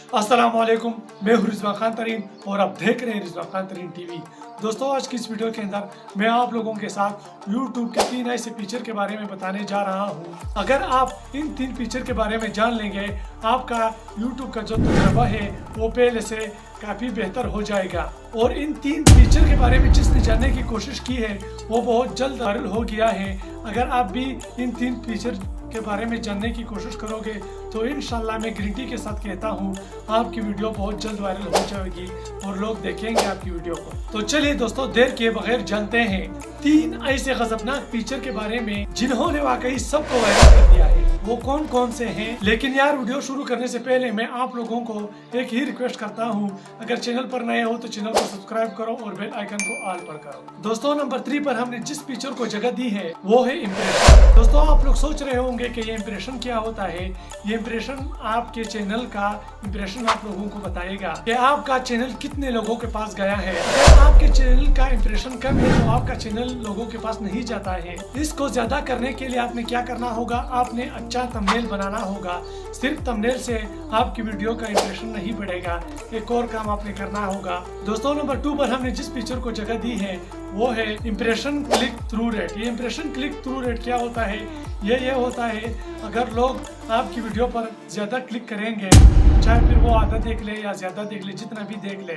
अस्सलाम वालेकुम, मैं हूं रिजवान खान तरीन और आप देख रहे हैं रिजवान खान तरीन टीवी। दोस्तों, आज की इस वीडियो के अंदर मैं आप लोगों के साथ YouTube के 3 ऐसे फीचर के बारे में बताने जा रहा हूं। अगर आप इन 3 फीचर के बारे में जान लेंगे, आपका YouTube का जो तजुर्बा है वो पहले से काफ़ी बेहतर हो जाएगा। और इन 3 फीचर के बारे में जिसने जानने की कोशिश की है वो बहुत जल्द वायरल हो गया है। अगर आप भी इन 3 फीचर के बारे में जानने की कोशिश करोगे तो इंशाल्लाह मैं गारंटी के साथ कहता हूँ आपकी वीडियो बहुत जल्द वायरल हो जाएगी और लोग देखेंगे आपकी वीडियो को। तो चलिए दोस्तों, देर के बगैर जानते हैं 3 ऐसे गजबनाक फीचर के बारे में जिन्होंने वाकई सबको वायरल कर दिया है। वो कौन कौन से हैं? लेकिन यार, वीडियो शुरू करने से पहले मैं आप लोगों को एक ही रिक्वेस्ट करता हूँ, अगर चैनल पर नए हो तो चैनल को सब्सक्राइब करो और बेल आइकन को ऑल पर करो। दोस्तों, नंबर 3 पर हमने जिस फीचर को जगह दी है वो है इम्प्रेशन। दोस्तों, आप लोग सोच रहे होंगे कि ये इम्प्रेशन क्या होता है। ये इम्प्रेशन आपके चैनल का इम्प्रेशन आप लोगों को बताएगा कि आपका चैनल कितने लोगों के पास गया है। अगर आपके चैनल का इम्प्रेशन कम है तो आपका चैनल लोगों के पास नहीं जाता है। इसको ज्यादा करने के लिए आपने क्या करना होगा, आपने अच्छा थंबनेल बनाना होगा। सिर्फ थंबनेल से आपकी वीडियो का इम्प्रेशन नहीं बढ़ेगा, एक और काम आपने करना होगा। दोस्तों, नंबर 2 पर हमने जिस फीचर को जगह दी है वो है इम्प्रेशन क्लिक थ्रू रेट। ये इम्प्रेशन क्लिक थ्रू रेट क्या होता है? ये होता है, अगर लोग आपकी वीडियो पर ज्यादा क्लिक करेंगे, चाहे फिर वो आधा देख ले या ज्यादा देख ले, जितना भी देख ले,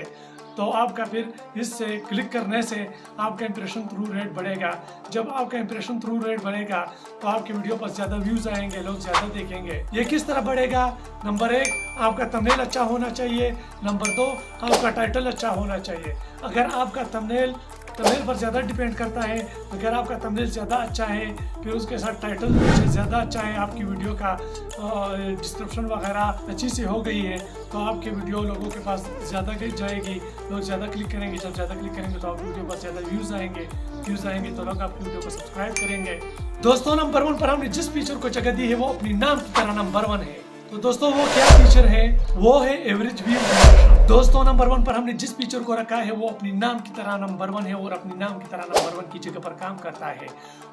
तो आपका फिर इससे क्लिक करने से आपका इंप्रेशन थ्रू रेट बढ़ेगा। जब आपका इंप्रेशन थ्रू रेट बढ़ेगा तो आपकी वीडियो पर ज़्यादा व्यूज़ आएंगे, लोग ज़्यादा देखेंगे। ये किस तरह बढ़ेगा? नंबर 1, आपका थंबनेल अच्छा होना चाहिए। नंबर 2, आपका टाइटल अच्छा होना चाहिए। अगर आपका थंबनेल पर ज़्यादा डिपेंड करता है, अगर आपका थंबनेल ज़्यादा अच्छा है, फिर उसके साथ टाइटल ज़्यादा अच्छा है, आपकी वीडियो का डिस्क्रिप्शन वगैरह अच्छी सी हो गई है, तो आपकी वीडियो लोगों के पास ज़्यादा जाएगी, लोग ज़्यादा क्लिक करेंगे। जब ज़्यादा क्लिक करेंगे तो आपकी वीडियो पर ज़्यादा व्यूज़ आएंगे तो लोग आपकी वीडियो को सब्सक्राइब करेंगे। दोस्तों, नंबर 1 पर हमने जिस फीचर को जगह दी है वो अपनी नाम की तरह नंबर 1 है। तो दोस्तों, वो क्या फीचर है? वो है एवरेज व्यू ड्यूरेशन। दोस्तों, नंबर 1 पर हमने जिस फीचर को रखा है वो अपनी नाम की तरह नंबर 1 है और अपनी नाम की तरह नंबर 1 की जगह पर काम करता है।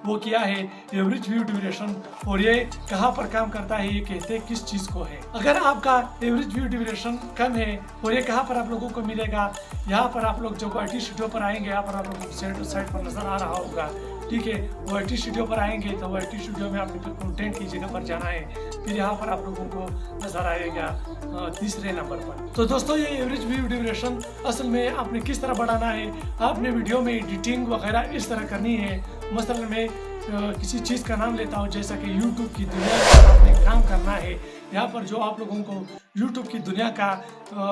वो क्या है? Average view duration. और ये कहाँ पर काम करता है, ये कहते हैं किस चीज को है। अगर आपका एवरेज व्यू ड्यूरेशन कम है, और ये कहाँ पर आप लोगों को मिलेगा, यहाँ पर आप लोग जब YT स्टूडियो पर आएंगे, यहाँ पर आप लोगों को साइड पर नजर आ रहा होगा, ठीक है। YT स्टूडियो पर आएंगे तो YT स्टूडियो में आपने फिर कंटेंट की जगह पर जाना है, फिर यहाँ पर आप लोगों को नजर आएगा तीसरे नंबर पर। तो दोस्तों, ये एवरेज व्यू ड्यूरेशन असल में आपने किस तरह बढ़ाना है, आपने वीडियो में एडिटिंग वगैरह इस तरह करनी है। मसलन मैं किसी चीज़ का नाम लेता हूँ, जैसा कि YouTube की दुनिया में आपने काम करना है। यहाँ पर जो आप लोगों को YouTube की दुनिया का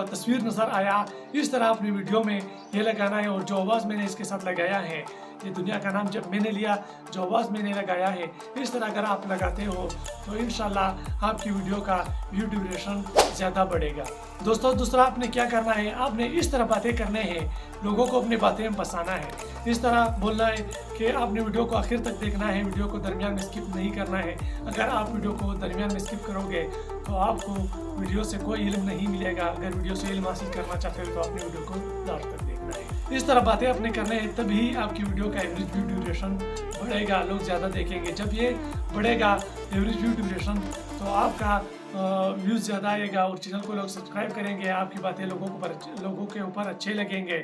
तस्वीर नज़र आया, इस तरह अपनी वीडियो में ये लगाना है। और जो आवाज़ मैंने इसके साथ लगाया है, ये दुनिया का नाम जब मैंने लिया, जो आवाज़ मैंने लगाया है, इस तरह अगर आप लगाते हो तो इंशाल्लाह आपकी वीडियो का व्यू ड्यूरेशन ज़्यादा बढ़ेगा। दोस्तों, दूसरा आपने क्या करना है, आपने इस तरह बातें करने हैं, लोगों को अपनी बातें में फंसाना है। इस तरह बोलना है कि आपने वीडियो को आखिर तक देखना है, वीडियो को दरमियान में स्किप नहीं करना है। अगर आप वीडियो को दरमियान में स्किप करोगे तो आपको वीडियो से कोई इल्म नहीं मिलेगा। अगर वीडियो से इल्म हासिल करना चाहते हो तो अपनी वीडियो को लास्ट तक देखना है। इस तरह बातें अपने करने हैं, तभी आपकी वीडियो का एवरेज व्यू ड्यूरेशन बढ़ेगा, लोग ज़्यादा देखेंगे। जब ये बढ़ेगा एवरेज व्यू ड्यूरेशन तो आपका व्यूज़ ज़्यादा आएगा और चैनल को लोग सब्सक्राइब करेंगे, आपकी बातें लोगों के ऊपर अच्छे लगेंगे।